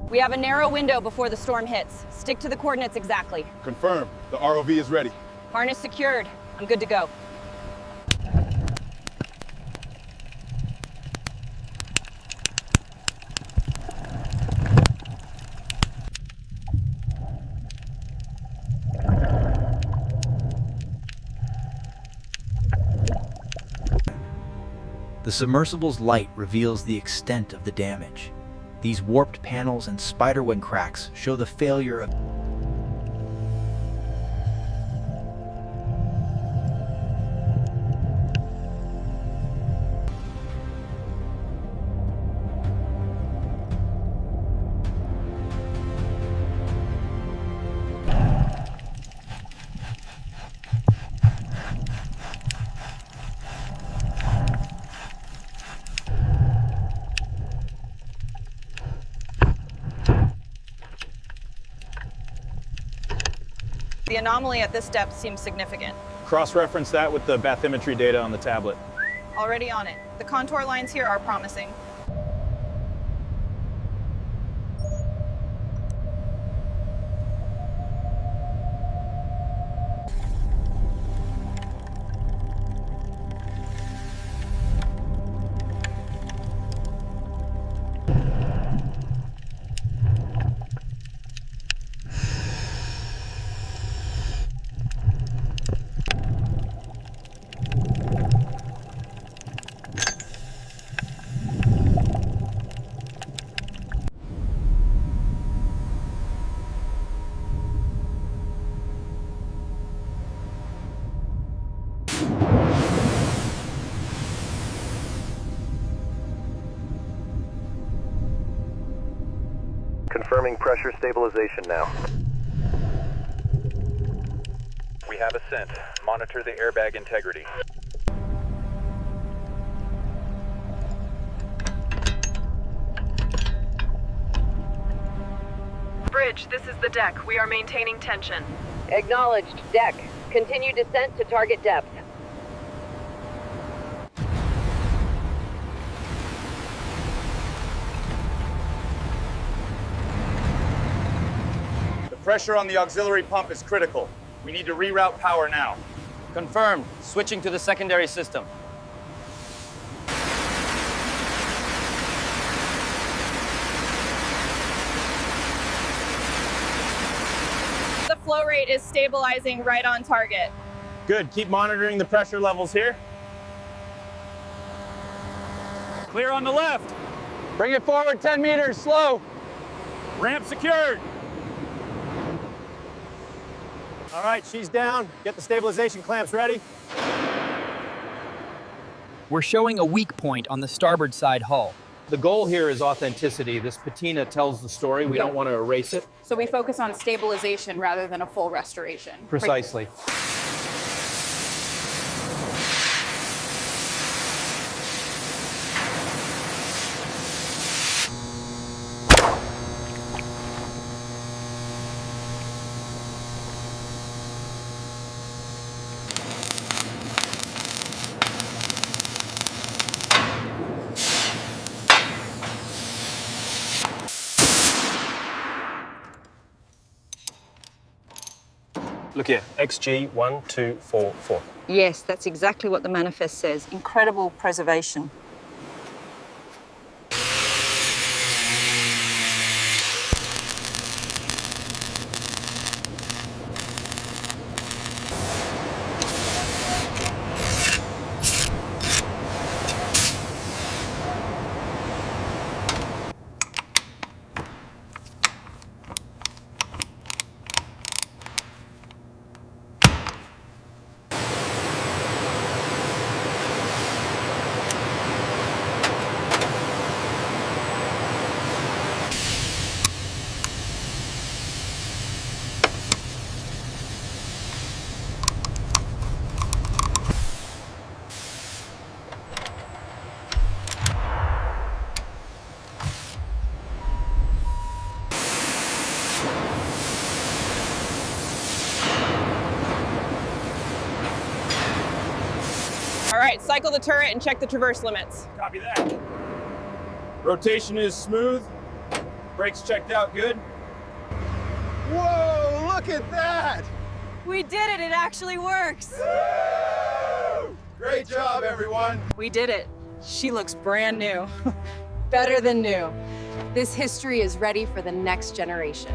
We have a narrow window before the storm hits. Stick to the coordinates exactly. Confirmed. The ROV is ready. Harness secured. I'm good to go. The submersible's light reveals the extent of the damage. These warped panels and spiderweb cracks show the failure of The anomaly at this depth seems significant. Cross-reference that with the bathymetry data on the tablet. Already on it. The contour lines here are promising. Confirming pressure stabilization now. We have ascent. Monitor the airbag integrity. Bridge, this is the deck. We are maintaining tension. Acknowledged. Deck. Continue descent to target depth. Pressure on the auxiliary pump is critical. We need to reroute power now. Confirmed. Switching to the secondary system. The flow rate is stabilizing right on target. Good. Keep monitoring the pressure levels here. Clear on the left. Bring it forward 10 meters, slow. Ramp secured. All right, she's down. Get the stabilization clamps ready. We're showing a weak point on the starboard side hull. The goal here is authenticity. This patina tells the story. We don't want to erase it. So we focus on stabilization rather than a full restoration. Precisely. Look here, XG 1244. Yes, that's exactly what the manifest says. Incredible preservation. All right, cycle the turret and check the traverse limits. Copy that. Rotation is smooth. Brakes checked out good? Whoa, look at that! We did it! It actually works! Woo! Great job, everyone! We did it. She looks brand new. Better than new. This history is ready for the next generation.